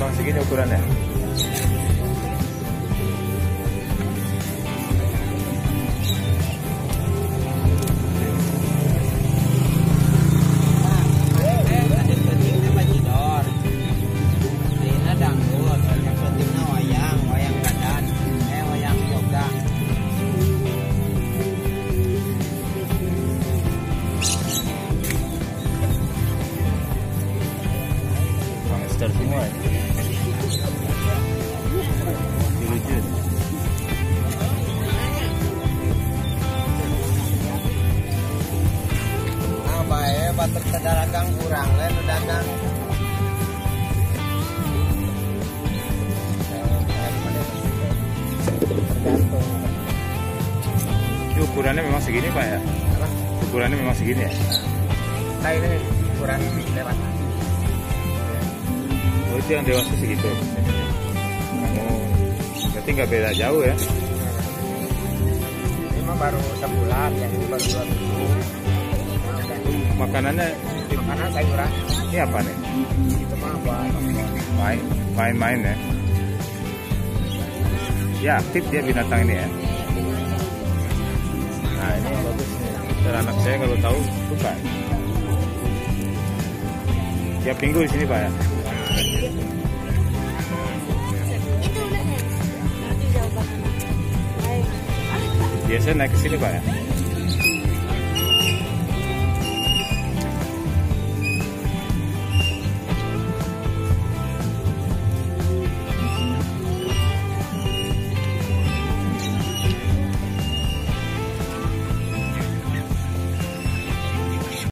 memang segini ukurannya. Gangster semua ini. Lucu. Nah, bae batuk dagang kurang lain dagang. Ini ukurannya memang segini Pak ya? Ukurannya memang segini ya? Nah ini ukuran lewat. Oh itu yang dewasa segitu? Oh, berarti nggak beda jauh ya? Ini mah baru sebulan, yang ini baru 2 minggu. Makanannya? Makanan sayuran. Ini apa nih? Itu mah buat Main ya? Ya aktif dia binatang ini ya? Nah ini bagus nih. Dan anak saya kalau tahu suka. Tiap minggu di sini Pak ya? Biasanya naik ke sini Pak ya?